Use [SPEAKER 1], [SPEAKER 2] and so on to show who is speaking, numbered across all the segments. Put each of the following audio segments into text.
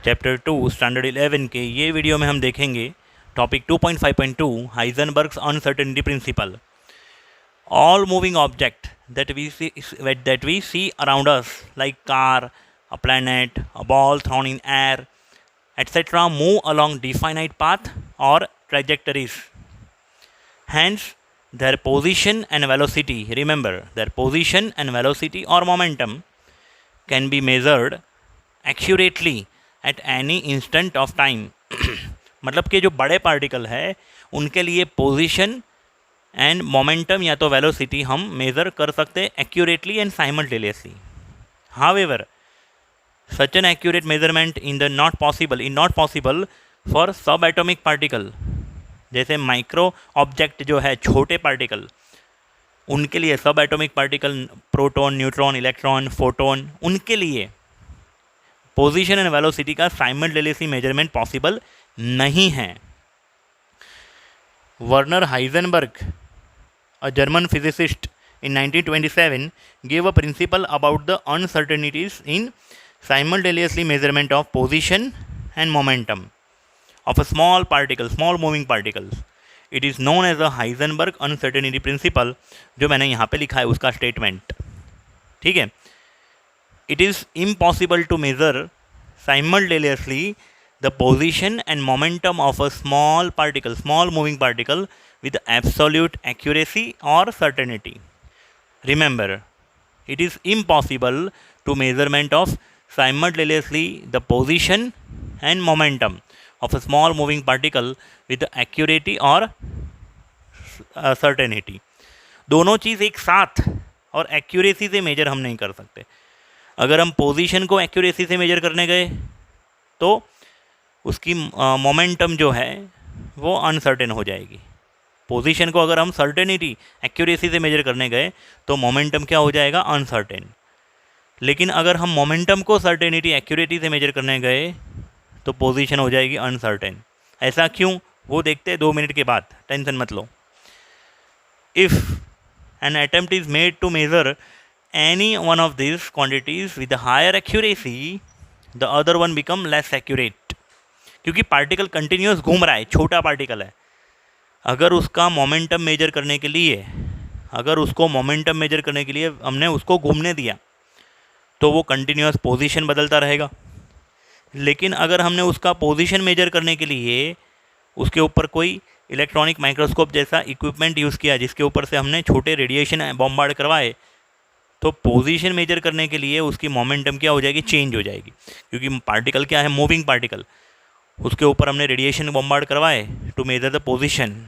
[SPEAKER 1] Chapter 2 standard 11 के ये video में हम देखेंगे topic 2.5.2 Heisenberg's uncertainty principle. All moving object that we see around us, like car, a planet, a ball thrown in air, etc., move along definite path or trajectories. Hence, their position and velocity, remember, their position and velocity or momentum can be measured accurately at any instant of time. मतलब कि जो बड़े particle है उनके लिए position and momentum या तो velocity हम मेज़र कर सकते accurately and simultaneously. However such an accurate measurement in not possible for सब एटॉमिक पार्टिकल, जैसे माइक्रो ऑब्जेक्ट जो है छोटे पार्टिकल, उनके लिए सब atomic particle proton, neutron, electron, photon, उनके लिए पोजीशन एंड वेलोसिटी का साइमल्टेनियसली मेजरमेंट पॉसिबल नहीं है। Werner Heisenberg, a German physicist, in 1927 gave a principle about the uncertainties in simultaneously measurement of position and momentum of a small moving particles. It is known as the Heisenberg uncertainty principle, जो मैंने यहाँ पे लिखा है उसका statement. ठीक है, it is impossible to measure simultaneously the position and momentum of a small moving particle with absolute accuracy or certainty. Remember, it is impossible to measurement of simultaneously the position and momentum of a small moving particle with accuracy or certainty. दोनों चीज़ एक साथ और accuracy से major हम नहीं कर सकते। अगर हम पोजीशन को एक्यूरेसी से मेजर करने गए तो उसकी मोमेंटम जो है वो अनसर्टेन हो जाएगी। पोजीशन को अगर हम सर्टेनिटी एक्यूरेसी से मेजर करने गए तो मोमेंटम क्या हो जाएगा, अनसर्टेन। लेकिन अगर हम मोमेंटम को सर्टेनिटी एक्यूरेसी से मेजर करने गए तो पोजीशन हो जाएगी अनसर्टेन। ऐसा क्यों, वो देखते हैं 2 मिनट के बाद, टेंशन मत लो। If an attempt is made to measure any one of this quantities with higher accuracy, the other one become less accurate. क्योंकि पार्टिकल कंटिन्यूस घूम रहा है, छोटा पार्टिकल है। अगर उसका मोमेंटम मेजर करने के लिए हमने उसको घूमने दिया तो वो कंटिन्यूस पोजीशन बदलता रहेगा। लेकिन अगर हमने उसका पोजीशन मेजर करने के लिए उसके ऊपर कोई इलेक्ट्रॉनिक माइक्रोस्कोप जैसा इक्विपमेंट यूज़ किया, जिसके ऊपर से हमने छोटे रेडिएशन बॉम्बार्ड करवाए, तो पोजीशन मेजर करने के लिए उसकी मोमेंटम क्या हो जाएगी, चेंज हो जाएगी। क्योंकि पार्टिकल क्या है, मूविंग पार्टिकल, उसके ऊपर हमने रेडिएशन बॉम्बार्ड करवाए टू मेजर द पोजीशन,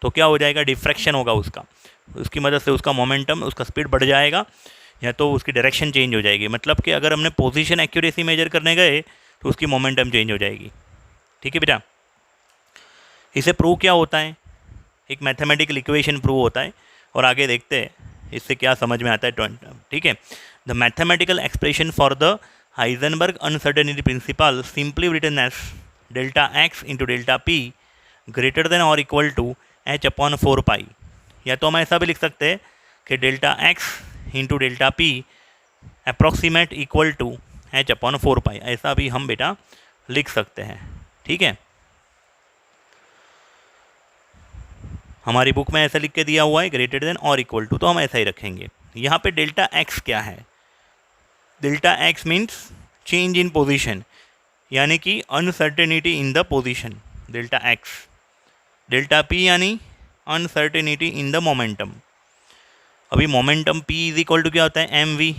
[SPEAKER 1] तो क्या हो जाएगा, डिफ्रैक्शन होगा उसकी मदद से उसका मोमेंटम, उसका स्पीड बढ़ जाएगा या तो उसकी डायरेक्शन चेंज हो जाएगी। मतलब कि अगर हमने पोजीशन एक्यूरेसी मेजर करने गए तो उसकी मोमेंटम चेंज हो जाएगी। ठीक है बेटा, इसे प्रूव क्या होता है, एक मैथमेटिकल इक्वेशन प्रूव होता है और आगे देखते हैं इससे क्या समझ में आता है। ठीक है, the mathematical expression for the Heisenberg uncertainty principle simply written as delta x into delta P greater than और इक्वल टू h/4 पाई। या तो हम ऐसा भी लिख सकते हैं कि delta x into delta P approximate equal to h/4 pi, ऐसा भी हम बेटा लिख सकते हैं। ठीक है, हमारी बुक में ऐसा लिख के दिया हुआ है ग्रेटर देन और इक्वल टू, तो हम ऐसा ही रखेंगे। यहाँ पे डेल्टा एक्स क्या है, delta X means change in position, यानी कि uncertainty in the position, delta X. Delta P यानी अनसर्टेनिटी इन द मोमेंटम। अभी momentum P is equal to क्या होता है, M V.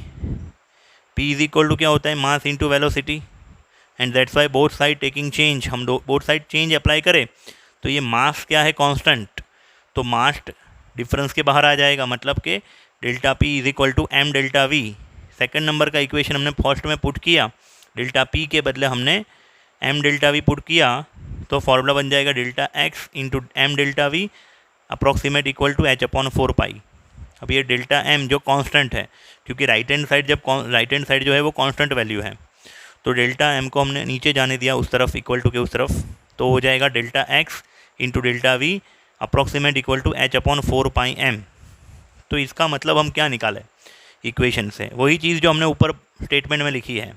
[SPEAKER 1] P is equal to क्या होता है, mass into velocity, and that's why both side taking change. हम both side change apply करें तो ये मास क्या है, कांस्टेंट, तो मास डिफरेंस के बाहर आ जाएगा। मतलब कि delta P is equal to M delta V. Second number का इक्वेशन हमने फर्स्ट में पुट किया, डेल्टा पी के बदले हमने एम डेल्टा वी पुट किया, तो फॉर्मूला बन जाएगा delta x into M delta we approximate equal to h/4 pi. अब ये डेल्टा एम जो कांस्टेंट है, क्योंकि राइट हैंड साइड जो है वो कांस्टेंट वैल्यू है, तो डेल्टा एम को हमने नीचे जाने दिया उस तरफ, इक्वल टू के उस तरफ, तो हो जाएगा delta x into delta we approximate equal to h/4 pi m. तो इसका मतलब हम क्या निकालें इक्वेशन से, वही चीज़ जो हमने ऊपर स्टेटमेंट में लिखी है।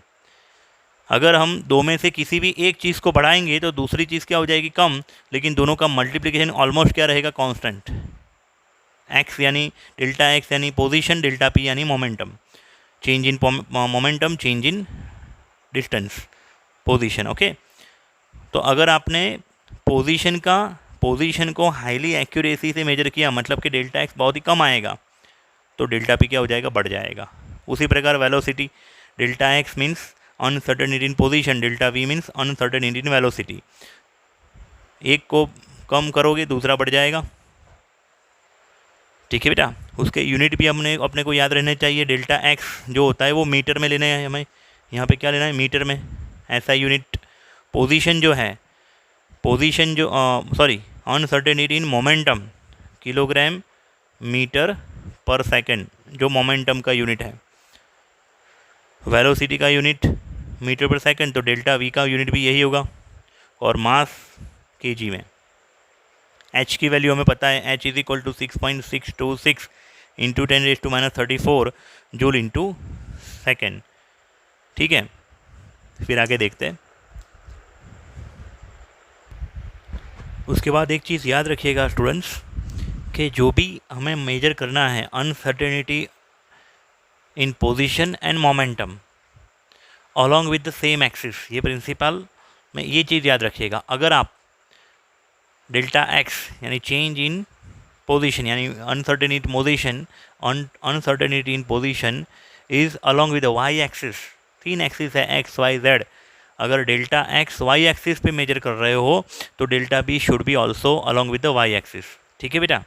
[SPEAKER 1] अगर हम दो में से किसी भी एक चीज़ को बढ़ाएंगे तो दूसरी चीज़ क्या हो जाएगी, कम, लेकिन दोनों का मल्टीप्लिकेशन ऑलमोस्ट क्या रहेगा, कांस्टेंट। एक्स यानी डेल्टा एक्स यानी पोजीशन, डेल्टा पी यानी momentum, change in momentum, change in distance, position. Okay, तो अगर आपने पोजीशन को हाईली एक्यूरेसी से मेजर किया, मतलब कि डेल्टा एक्स बहुत ही कम आएगा, तो डेल्टा पी क्या हो जाएगा, बढ़ जाएगा। उसी प्रकार velocity, delta X means uncertainty in position, delta we means uncertainty in velocity. एक को कम करोगे दूसरा बढ़ जाएगा। ठीक है बेटा, उसके यूनिट भी अपने को याद रहने चाहिए। डेल्टा एक्स जो होता है वो मीटर में लेना है हमें, यहाँ पे क्या लेना है, मीटर में, ऐसा यूनिट। पोजीशन जो है, पोजीशन जो uncertainty in momentum, kilogram metre per second, जो मोमेंटम का यूनिट है। वेलोसिटी का यूनिट मीटर पर सेकंड, तो डेल्टा वी का यूनिट भी यही होगा, और मास केजी में। एच की वैल्यू हमें पता है, H is equal to 6.626 into 10⁻34 joule into second. ठीक है, फिर आगे देखते हैं। उसके बाद एक चीज़ याद रखिएगा स्टूडेंट्स, कि जो भी हमें मेजर करना है uncertainty in position and momentum along with the same axis, ये प्रिंसिपल में ये चीज़ याद रखिएगा। अगर आप डेल्टा एक्स यानी चेंज इन पोजीशन यानी uncertainty in position is along with the y axis, 3 axis है एक्स वाई जेड। अगर डेल्टा एक्स वाई एक्सिस पे मेजर कर रहे हो तो delta b should be also along with the y axis. ठीक है बेटा,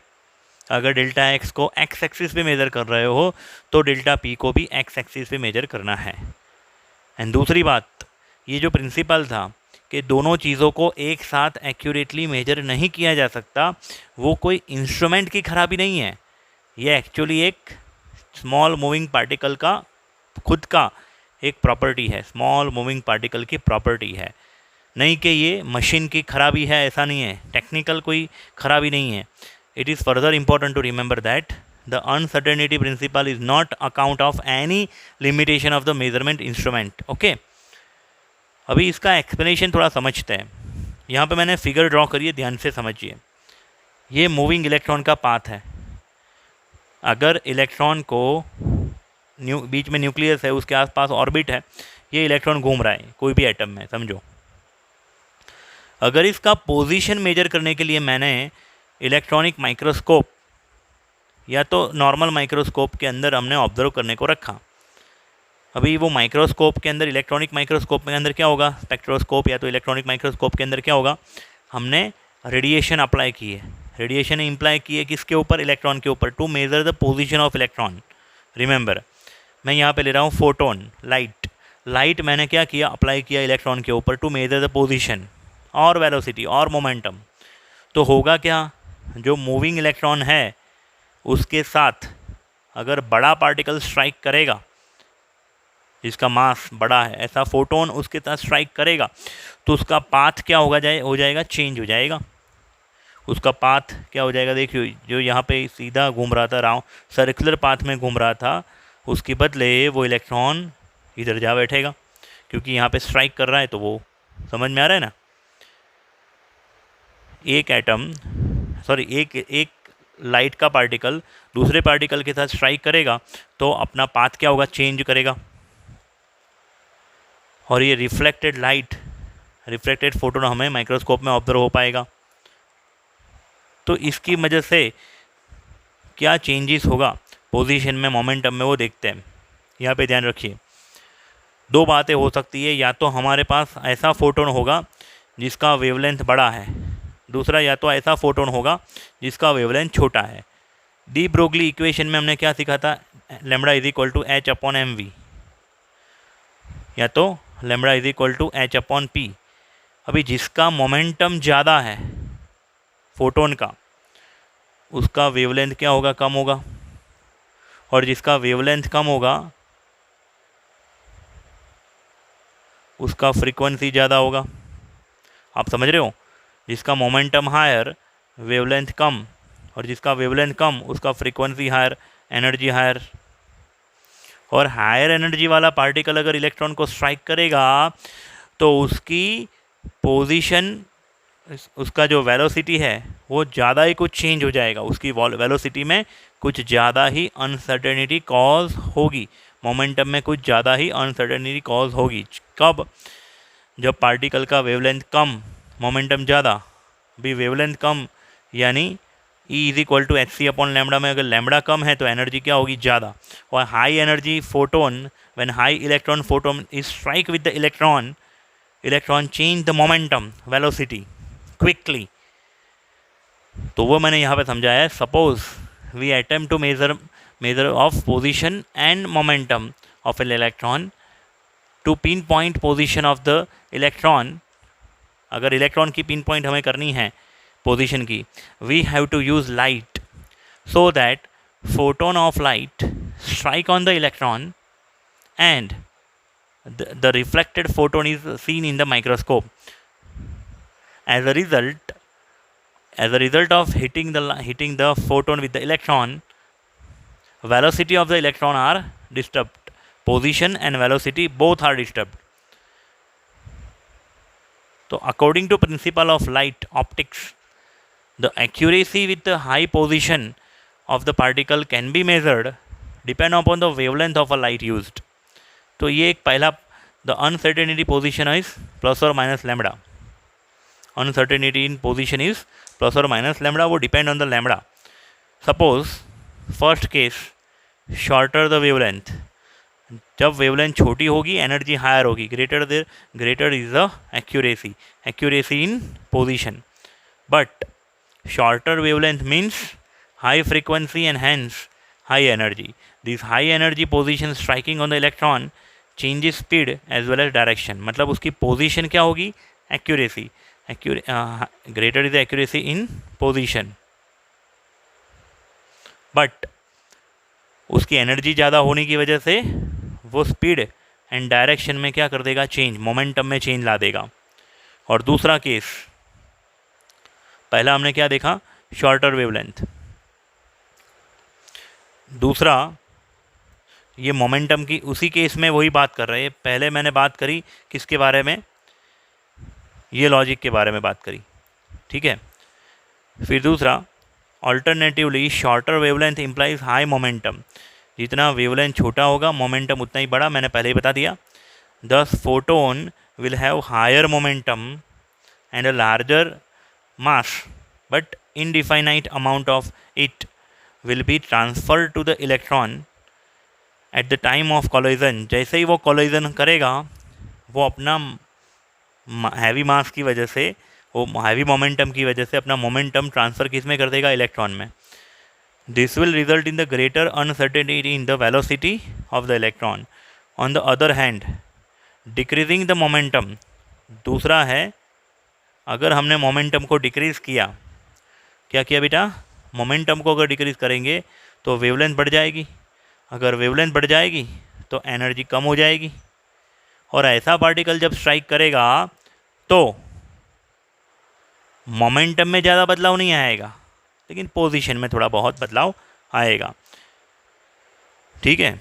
[SPEAKER 1] अगर डेल्टा एक्स को एक्स एक्सिस पे मेजर कर रहे हो तो डेल्टा पी को भी एक्स एक्सिस पे मेजर करना है। एंड दूसरी बात, ये जो प्रिंसिपल था कि दोनों चीज़ों को एक साथ एक्यूरेटली मेजर नहीं किया जा सकता, वो कोई इंस्ट्रूमेंट की खराबी नहीं है, ये एक्चुअली एक स्मॉल मूविंग पार्टिकल का खुद का एक प्रॉपर्टी है, स्मॉल मूविंग पार्टिकल की प्रॉपर्टी है, नहीं कि ये मशीन की खराबी है, ऐसा नहीं है, टेक्निकल कोई खराबी नहीं है। It is further important to remember that the uncertainty principle is not account of any limitation of the measurement instrument. Okay, अभी इसका एक्सप्लेनेशन थोड़ा समझते हैं। यहाँ पे मैंने फिगर ड्रॉ करी है, ध्यान से समझिए। ये मूविंग इलेक्ट्रॉन का पाथ है। अगर इलेक्ट्रॉन को बीच में न्यूक्लियस है, उसके आसपास ऑर्बिट है, ये इलेक्ट्रॉन घूम रहा है कोई भी एटम में, समझो। अगर इसका पोजीशन मेजर करने के लिए मैंने इलेक्ट्रॉनिक माइक्रोस्कोप या तो नॉर्मल माइक्रोस्कोप के अंदर हमने ऑब्जर्व करने को रखा, अभी वो माइक्रोस्कोप के अंदर, इलेक्ट्रॉनिक माइक्रोस्कोप के अंदर क्या होगा, स्पेक्ट्रोस्कोप या तो इलेक्ट्रॉनिक माइक्रोस्कोप के अंदर क्या होगा, हमने रेडिएशन अप्लाई की है। रेडिएशन इम्प्लाई की है किसके ऊपर, इलेक्ट्रॉन के ऊपर, to measure the position of electron. Remember, मैं यहाँ पे ले रहा हूँ फोटोन, लाइट मैंने क्या किया, अप्लाई किया इलेक्ट्रॉन के ऊपर टू मेजर द पोजीशन और वेलोसिटी और मोमेंटम। तो होगा क्या, जो मूविंग इलेक्ट्रॉन है उसके साथ अगर बड़ा पार्टिकल स्ट्राइक करेगा, जिसका मास बड़ा है, ऐसा फोटोन उसके साथ स्ट्राइक करेगा, तो उसका पाथ क्या हो जाएगा, चेंज हो जाएगा। उसका पाथ क्या हो जाएगा, देखिए, जो यहाँ पे सीधा घूम रहा था, राउंड सर्कुलर पाथ में घूम रहा था, उसके बदले वो इलेक्ट्रॉन इधर जा बैठेगा, क्योंकि यहाँ पे स्ट्राइक कर रहा है। तो वो समझ में आ रहा है ना, एक लाइट का पार्टिकल दूसरे पार्टिकल के साथ स्ट्राइक करेगा तो अपना पाथ क्या होगा, चेंज करेगा। और ये रिफ्लेक्टेड फोटोन हमें माइक्रोस्कोप में ऑब्जर्व हो पाएगा। तो इसकी वजह से क्या चेंजेस होगा पोजीशन में, मोमेंटम में, वो देखते हैं। यहाँ पे ध्यान रखिए, 2 बातें हो सकती है, या तो हमारे पास ऐसा फोटोन होगा जिसका वेवलेंथ बड़ा है, दूसरा या तो ऐसा फोटोन होगा जिसका वेवलेंथ छोटा है। डी ब्रोगली इक्वेशन में हमने क्या सीखा था, lambda is equal to h upon m v, या तो lambda is equal to h upon p. अभी जिसका मोमेंटम ज़्यादा है फोटोन का, उसका वेवलेंथ क्या होगा, कम होगा, और जिसका वेवलेंथ कम होगा उसका फ्रीक्वेंसी ज़्यादा होगा। आप समझ रहे हो, जिसका मोमेंटम हायर, वेवलेंथ कम, और जिसका वेवलेंथ कम उसका फ्रीक्वेंसी हायर, एनर्जी हायर। और हायर एनर्जी वाला पार्टिकल अगर इलेक्ट्रॉन को स्ट्राइक करेगा तो उसकी पोजीशन, उसका जो वेलोसिटी है वो ज़्यादा ही कुछ चेंज हो जाएगा, उसकी वेलोसिटी में कुछ ज़्यादा ही अनसर्टेनिटी कॉज होगी, मोमेंटम में कुछ ज़्यादा ही अनसर्टेनिटी कॉज होगी। कब? जब पार्टिकल का वेवलेंथ कम, मोमेंटम ज़्यादा। भी वेवलेंथ कम यानी e is equal to h c upon lambda में अगर लैम्बडा कम है तो एनर्जी क्या होगी? ज़्यादा। और high energy photon, when high electron photon is strike with the electron change the momentum velocity quickly. तो वो मैंने यहाँ पे समझाया है। Suppose we attempt to measure of position and momentum of an electron to pin point position of the electron. अगर electron की pin point हमें करनी है पोजीशन की, we have to use light so that photon of light strike on the electron and the reflected photon is seen in the microscope. As a result of hitting the photon with the electron, velocity of the electron are disturbed. Position and velocity both are disturbed. So according to principle of light optics, the accuracy with the high position of the particle can be measured depend upon the wavelength of a light used. तो ये एक पहला, the uncertainty position is plus और minus lambda. Uncertainty in position is plus और minus lambda, वो depend on the lambda. Suppose first case, shorter the wavelength, जब wavelength छोटी होगी एनर्जी हायर होगी, greater is the accuracy in position. But shorter wavelength means high frequency and hence high energy. This high energy position striking on the electron changes speed as well as direction. मतलब उसकी position क्या होगी? Accuracy. Greater is the accuracy in position, but उसकी energy ज़्यादा होने की वजह से वो स्पीड एंड डायरेक्शन में क्या कर देगा? चेंज, मोमेंटम में चेंज ला देगा. और दूसरा केस, पहला हमने क्या देखा? Shorter wavelength. दूसरा ये मोमेंटम की, उसी केस में वही बात कर रहे हैं. पहले मैंने बात करी किसके बारे में? ये लॉजिक के बारे में बात करी, ठीक है. फिर दूसरा, alternatively shorter wavelength implies high momentum. जितना वेवलेंथ छोटा होगा मोमेंटम उतना ही बड़ा, मैंने पहले ही बता दिया. This photon will have higher momentum and a larger mass, but indefinite amount of it will be transferred to the electron at the time of collision. जैसे ही वो कोलिजन करेगा, वो अपना हैवी मास की वजह से, वो हैवी मोमेंटम की वजह से अपना मोमेंटम ट्रांसफ़र किस में कर देगा? इलेक्ट्रॉन में. This will result in the greater uncertainty in the velocity of the electron. On the other hand, decreasing the momentum. दूसरा है, अगर हमने मोमेंटम को डिक्रीज़ किया, क्या किया बेटा? मोमेंटम को अगर डिक्रीज़ करेंगे तो वेवलेंथ बढ़ जाएगी. अगर वेवलेंथ बढ़ जाएगी तो एनर्जी कम हो जाएगी. और ऐसा पार्टिकल जब स्ट्राइक करेगा तो मोमेंटम में ज़्यादा बदलाव नहीं आएगा, लेकिन पोजीशन में थोड़ा बहुत बदलाव आएगा, ठीक है.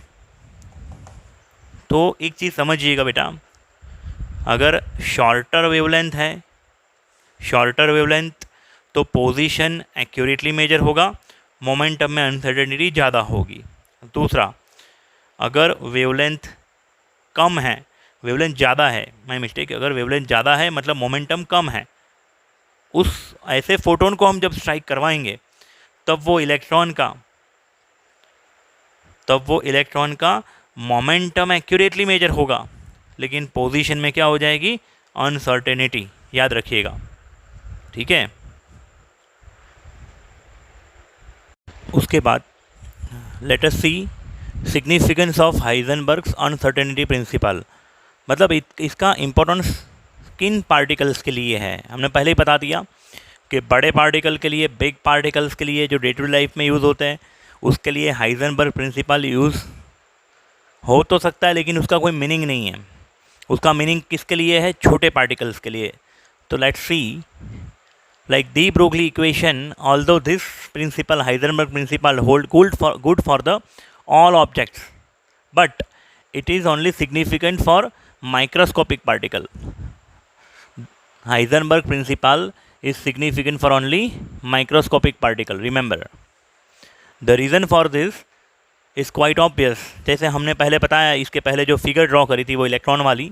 [SPEAKER 1] तो एक चीज़ समझिएगा बेटा, अगर शॉर्टर वेवलेंथ है, शॉर्टर वेवलेंथ, तो पोजीशन एक्यूरेटली मेजर होगा, मोमेंटम में अनसर्टेनिटी ज़्यादा होगी. दूसरा, अगर वेवलेंथ कम है, वेवलेंथ ज़्यादा है, माय मिस्टेक, अगर वेवलेंथ ज़्यादा है मतलब मोमेंटम कम है, उस ऐसे फोटोन को हम जब स्ट्राइक करवाएंगे तब वो इलेक्ट्रॉन का मोमेंटम एक्यूरेटली मेजर होगा, लेकिन पोजीशन में क्या हो जाएगी? अनसर्टेनिटी. याद रखिएगा, ठीक है. उसके बाद let us see significance of Heisenberg's uncertainty principle. मतलब इसका इम्पोर्टेंस किन पार्टिकल्स के लिए है? हमने पहले ही बता दिया कि बड़े पार्टिकल के लिए, बिग पार्टिकल्स के लिए जो डे टू डे लाइफ में यूज़ होते हैं, उसके लिए हाइजेनबर्ग प्रिंसिपल यूज़ हो तो सकता है, लेकिन उसका कोई मीनिंग नहीं है. उसका मीनिंग किसके लिए है? छोटे पार्टिकल्स के लिए. तो let's see, like de Broglie equation, although this principle, Heisenberg principle, hold good for the all objects, but it is only significant for microscopic particle. Heisenberg principle is significant for only microscopic particle. Remember, the reason for this is quite obvious. जैसे हमने पहले बताया, इसके पहले जो figure draw करी थी वो इलेक्ट्रॉन वाली,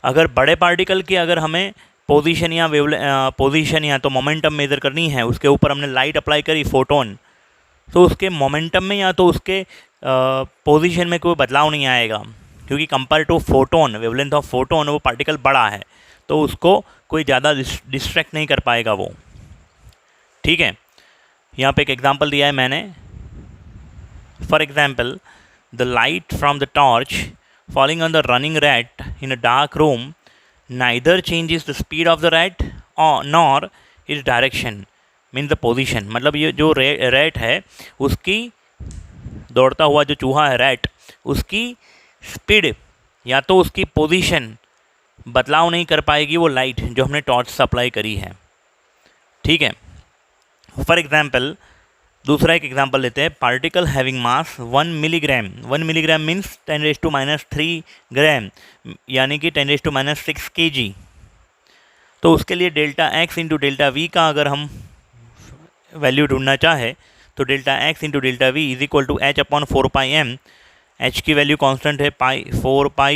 [SPEAKER 1] अगर बड़े पार्टिकल की अगर हमें पोजीशन या तो मोमेंटम मेज़र करनी है, उसके ऊपर हमने लाइट अप्लाई करी फोटोन, तो उसके मोमेंटम में या तो उसके पोजीशन में कोई बदलाव नहीं आएगा, क्योंकि compare to photon, wavelength of photon, वो पार्टिकल बड़ा है, तो उसको कोई ज़्यादा डिस्ट्रैक्ट नहीं कर पाएगा वो. ठीक है, यहाँ पे एक एग्जांपल दिया है मैंने. For example, the light from the torch falling on the running rat in a dark room neither changes the speed of the rat और nor its direction, means the position. मतलब ये जो रैट है, उसकी दौड़ता हुआ जो चूहा है रैट, उसकी स्पीड या तो उसकी पोजीशन बदलाव नहीं कर पाएगी वो लाइट जो हमने टॉर्च से अप्लाई करी है. ठीक है. फॉर एग्जांपल, दूसरा एक एग्जांपल लेते हैं. Particle having mass 1 milligram. 1 milligram means 10⁻³ gram, यानी कि 10⁻⁶ kg. तो उसके लिए delta x into delta we का अगर हम वैल्यू ढूंढना चाहे तो delta x into delta v is equal to h/4πm. h की वैल्यू कांस्टेंट है 4π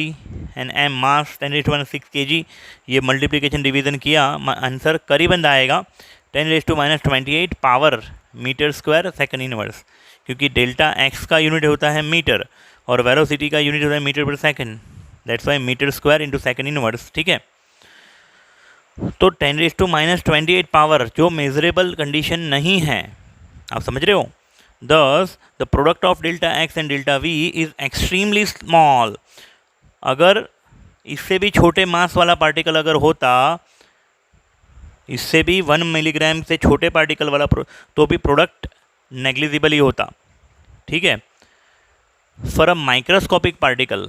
[SPEAKER 1] एंड m मास 10⁻⁶ kg. ये मल्टीप्लिकेशन डिवीज़न किया, आंसर करीबन आएगा 10⁻28 power metre square second inverse, क्योंकि डेल्टा एक्स का यूनिट होता है मीटर और वेलोसिटी का यूनिट होता है metre per second. That's why metre square into second inverse. ठीक है. तो 10⁻28 पावर जो मेजरेबल कंडीशन नहीं है, आप समझ रहे हो. दस the product of delta x and delta v is extremely small. अगर इससे भी छोटे मास वाला पार्टिकल अगर होता, इससे भी 1 मिलीग्राम से छोटे पार्टिकल वाला तो भी प्रोडक्ट नेग्लिजिबल ही होता. ठीक है. For a microscopic particle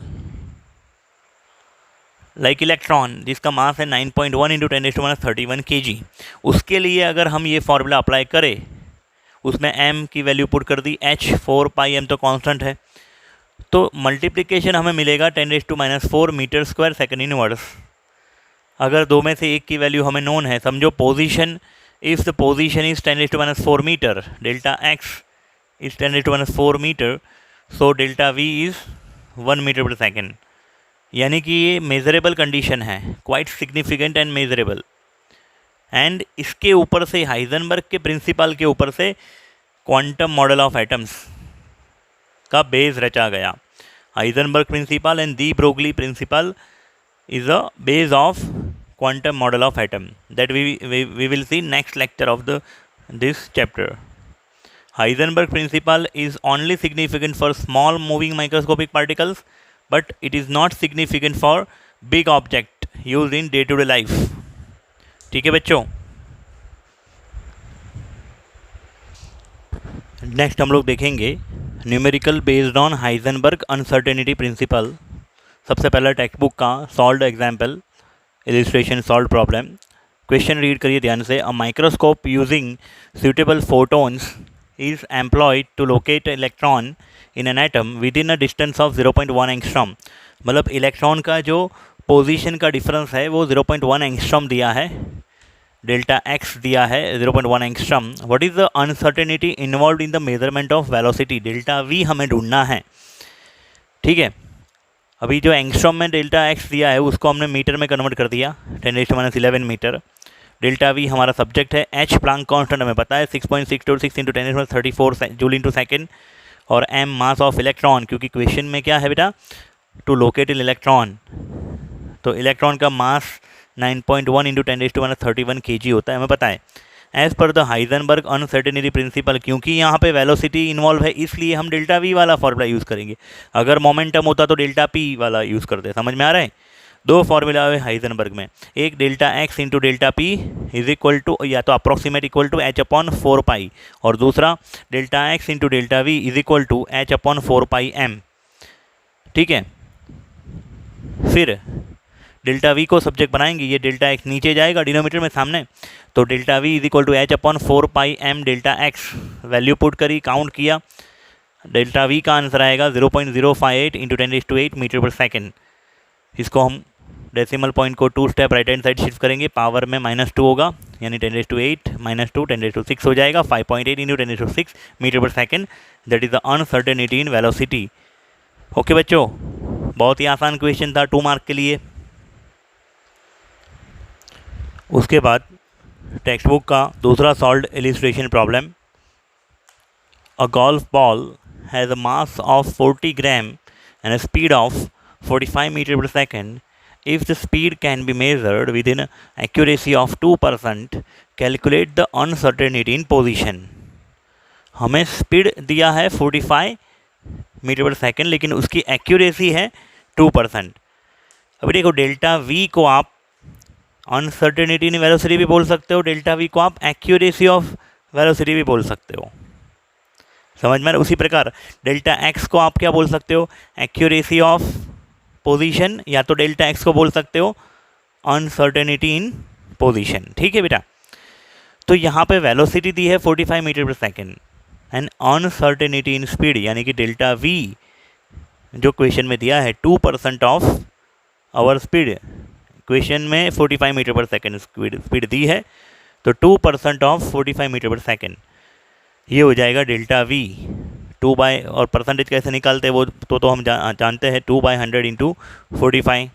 [SPEAKER 1] like electron जिसका मास है 9.1 इंटू 10⁻31 kg, उसके लिए अगर हम ये फॉर्मूला अप्लाई करें, उसमें m की वैल्यू पुट कर दी, h 4πm तो कांस्टेंट है, तो मल्टीप्लिकेशन हमें मिलेगा 10⁻⁴ मीटर स्क्वायर सेकंड इनवर्स. अगर दो में से एक की वैल्यू हमें नोन है, समझो position, if the position is 10⁻⁴ metre, delta x is 10⁻⁴ metre, so delta v is 1 metre per second. यानी कि ये मेजरेबल कंडीशन है, quite significant and measurable. And इसके ऊपर से हाइजेनबर्ग के प्रिंसिपल के ऊपर से क्वांटम मॉडल ऑफ एटम्स का बेस रचा गया. Heisenberg principle and de Broglie principle is a base of quantum model of atom that we will see next lecture of this chapter. Heisenberg principle is only significant for small moving microscopic particles, but it is not significant for big object used in day to day life. ठीक है बच्चों. Next हम लोग देखेंगे numerical based on Heisenberg uncertainty principle. सबसे पहला text book का solve example, illustration solve problem. Question read करिए ध्यान से. A microscope using suitable photons is employed to locate electron in an atom within a distance of 0.1 angstrom. मतलब electron का जो position का डिफरेंस है वो 0.1 एंगस्ट्रॉम दिया है, डेल्टा एक्स दिया है 0.1 angstrom. What is the uncertainty involve in the measurement of velocity, delta we हमें ढूंढना है. ठीक है. अभी जो एंगस्ट्रॉम में डेल्टा एक्स दिया है उसको हमने मीटर में कन्वर्ट कर दिया, 10⁻11 मीटर. डेल्टा वी हमारा सब्जेक्ट है, एच प्लांक कांस्टेंट हमें पता है 6.626 इंटू 10⁻34 जूल इंटू सेकेंड, और एम मास ऑफ इलेक्ट्रॉन, क्योंकि क्वेश्चन में क्या है बेटा, टू लोकेट इन इलेक्ट्रॉन, तो इलेक्ट्रॉन का मास 9.1 इंटू 10⁻31 kg होता है, हमें पता है. As per the Heisenberg uncertainty principal, क्योंकि यहाँ पे वेलोसिटी इन्वॉल्व है इसलिए हम डेल्टा वी वाला फॉर्मूला यूज़ करेंगे. अगर मोमेंटम होता तो डेल्टा पी वाला यूज़ करते. समझ में आ रहा है. दो फॉर्मूला है हाइजेनबर्ग में, एक delta x into delta P is equal to या तो अप्रॉक्सीमेट इक्वल टू h/4π, और दूसरा delta x into delta v is equal to h/4πm. ठीक है. फिर डेल्टा वी को सब्जेक्ट बनाएंगे, ये डेल्टा एक्स नीचे जाएगा डिनोमीटर में सामने, तो delta v is equal to h/4πm delta x. Value put करी, काउंट किया, डेल्टा वी का आंसर आएगा 0.058 इंटू 10⁸ मीटर पर सेकेंड। इसको हम डेसिमल पॉइंट को 2 step right hand side shift करेंगे, पावर में -2 होगा, यानी 10⁸ -2 10⁶ हो जाएगा। 5.8 into 10⁶ metre per second, that is the uncertainty in velocity. Okay बच्चों, बहुत ही आसान क्वेश्चन था 2 मार्क के लिए। उसके बाद टेक्स्ट बुक का दूसरा solved illustration problem. A golf ball has a mass of 40 gram and a speed of 45 metre per second. If the speed can be measured within accuracy of 2%, calculate the uncertainty in position। हमें speed दिया है 45 metre per second, लेकिन उसकी accuracy है 2%। अभी देखो, delta we को आप अनसर्टेनिटी इन वेलोसिटी भी बोल सकते हो, डेल्टा वी को आप एक्यूरेसी ऑफ वेलोसिटी भी बोल सकते हो, समझ में। उसी प्रकार डेल्टा एक्स को आप क्या बोल सकते हो, एक्यूरेसी ऑफ पोजीशन, या तो डेल्टा एक्स को बोल सकते हो अनसर्टेनिटी इन पोजीशन। ठीक है बेटा, तो यहाँ पे वेलोसिटी दी है 45 metre per second and uncertainty in speed, यानी कि डेल्टा वी जो क्वेश्चन में दिया है 2% ऑफ आवर स्पीड। क्वेश्चन में 45 मीटर पर सेकेंड स्पीड दी है, तो 2% ऑफ 45 मीटर पर सेकेंड, ये हो जाएगा डेल्टा वी। 2 बाय, और परसेंटेज कैसे निकालते हैं वो तो हम जानते हैं, 2/100 इंटू 45,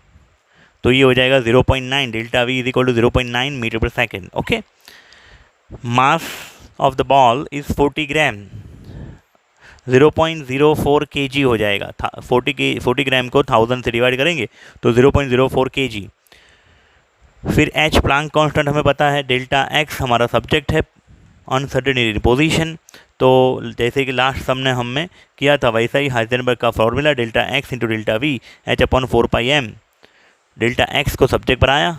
[SPEAKER 1] तो ये हो जाएगा 0.9। Delta v is equal to 0.9 metre per second. Okay, mass of the ball is 40 gram, 0.04 kg हो जाएगा। 40 ग्राम को 1000 से डिवाइड करेंगे तो 0.04 kg। फिर एच प्लांक कांस्टेंट हमें पता है, डेल्टा एक्स हमारा सब्जेक्ट है, अनसर्टेनिटी पोजीशन। तो जैसे कि लास्ट सम ने हमने किया था वैसा ही हाइजेनबर्ग का formula, delta x into delta v h/4πm। Delta x को सब्जेक्ट बनाया,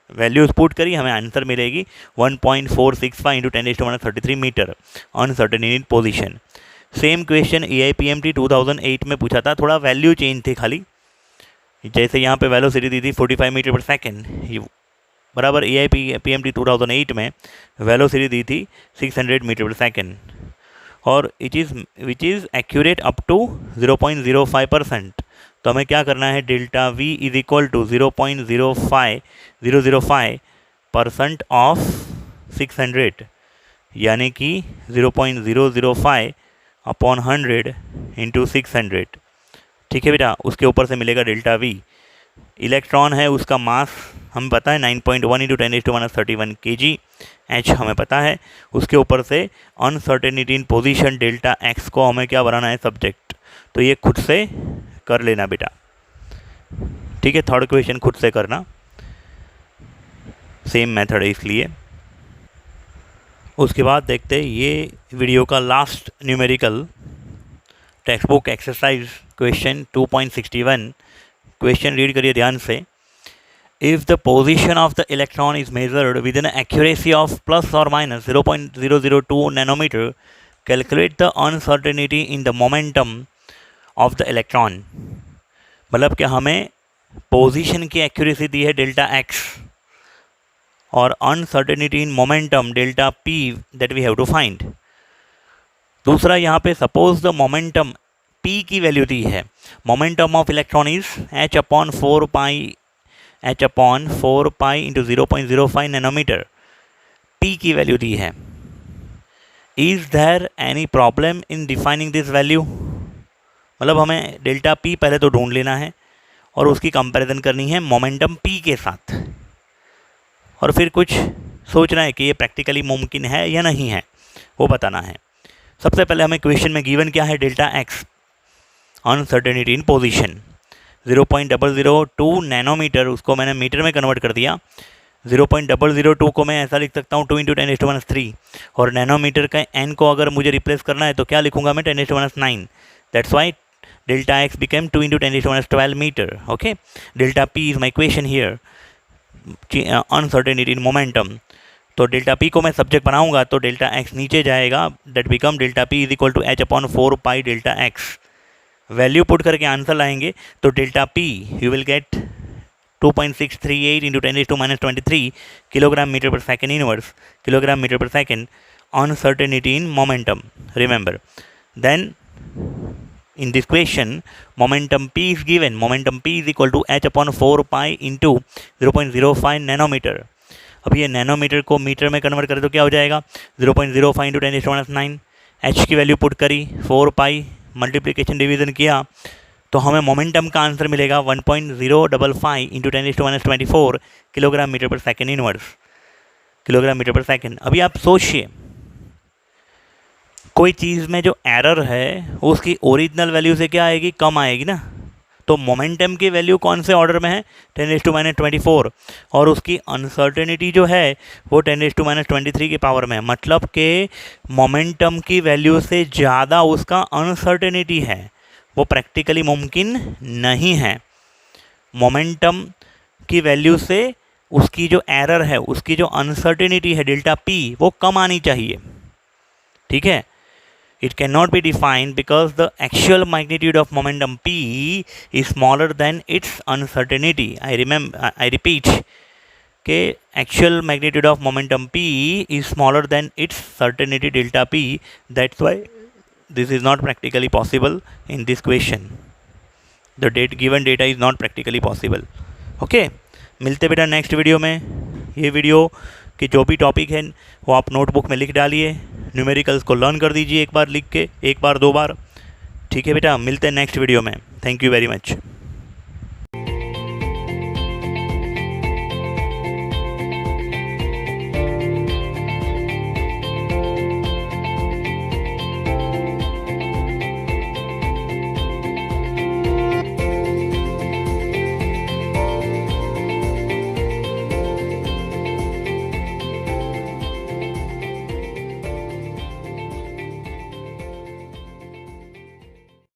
[SPEAKER 1] वैल्यूज पुट करी, हमें आंसर मिलेगी 1.465 into 10⁻³ metre, uncertainty in position. Same question AIPMT 2008 में पूछा था, थोड़ा वैल्यू चेंज थी खाली। जैसे यहाँ पे वेलोसिटी दी थी 45 मीटर पर सेकेंड, बराबर AIPMT 2008 में वेलोसिटी दी थी 600 मीटर पर सेकेंड, और which is accurate up to 0.05%। तो हमें क्या करना है, delta v is equal to 0.05005% of 600, यानी कि 0.005 अपॉन 100 इंटू 600। ठीक है बेटा, उसके ऊपर से मिलेगा डेल्टा वी। इलेक्ट्रॉन है, उसका मास हमें पता है 9.1 इंटू 10⁻31 kg। एच हमें पता है, उसके ऊपर से uncertainty in position delta x को हमें क्या बनाना है, सब्जेक्ट। तो ये खुद से कर लेना बेटा, ठीक है। थर्ड क्वेश्चन खुद से करना, सेम मेथड है इसलिए। उसके बाद देखते हैं ये वीडियो का last numerical text book exercise question 2.61। Question read करिए ध्यान से। If the position of the electron is measured with an accuracy of plus or minus 0.002 nanometer, calculate the uncertainty in the momentum of the electron। मतलब कि हमें position की accuracy दी है delta x और uncertainty in momentum delta p that we have to find. दूसरा यहाँ पे सपोज द मोमेंटम पी की वैल्यू दी है, momentum of electron is h/4π into 0.05 nanometre, p की वैल्यू दी है। Is there any problem in defining this value, मतलब हमें डेल्टा पी पहले तो ढूंढ लेना है और उसकी कंपैरिजन करनी है मोमेंटम पी के साथ, और फिर कुछ सोचना है कि ये प्रैक्टिकली मुमकिन है या नहीं है, वो बताना है। सबसे पहले हमें क्वेश्चन में गिवन क्या है, delta x uncertainty in position 0.002 nanometre, उसको मैंने मीटर में कन्वर्ट कर दिया। 0.002 को मैं ऐसा लिख सकता हूँ 2 इंटू 10⁻3, और नैनोमीटर का n को अगर मुझे रिप्लेस करना है तो क्या लिखूंगा मैं, 10⁻9। That's why delta x became 2 into 10⁻12 metre. Okay, delta P is my question here, uncertainty in momentum. तो डेल्टा पी को मैं सब्जेक्ट बनाऊंगा तो डेल्टा एक्स नीचे जाएगा, that become delta P is equal to h/4π delta x. Value put करके answer लाएंगे तो delta p you will get 2.638 into 10⁻23 kilogram metre per second inverse, kilogram metre per second, uncertainty in momentum, remember. Then in this question, momentum P is given. Momentum P is equal to h upon 4 pi into 0.05 nanometre. अब ये nanometre को metre में convert करें तो क्या हो जाएगा, 0.05 into 10⁻⁹. h की वैल्यू पुट करी, 4 पाई, मल्टीप्लिकेशन डिवीजन किया तो हमें मोमेंटम का आंसर मिलेगा 1.055 into 10⁻24 kilogram metre per second inverse, kilogram metre per second. अभी आप सोचिए, कोई चीज़ में जो एरर है उसकी ओरिजिनल वैल्यू से क्या आएगी, कम आएगी ना. तो मोमेंटम की वैल्यू कौन से ऑर्डर में है, 10⁻24, और उसकी अनसर्टेनिटी जो है वो 10⁻23 के पावर में है. मतलब कि मोमेंटम की वैल्यू से ज़्यादा उसका अनसर्टेनिटी है, वो प्रैक्टिकली मुमकिन नहीं है. मोमेंटम की वैल्यू से उसकी जो एरर है, उसकी जो अनसर्टेनिटी है डेल्टा पी, वो कम आनी चाहिए. ठीक है. It cannot be defined because the actual magnitude of momentum P is smaller than its uncertainty. I repeat कि actual magnitude of momentum P is smaller than its certainty delta P. That's why this is not practically possible in this question. The given data is not practically possible. Okay, मिलते बेटा next video में. ये video कि जो भी topic है वो आप नोटबुक में लिख डालिए, न्यूमेरिकल्स को लर्न कर दीजिए एक बार लिख के, एक बार दो बार. ठीक है बेटा, मिलते हैं नेक्स्ट वीडियो में. Thank you very much.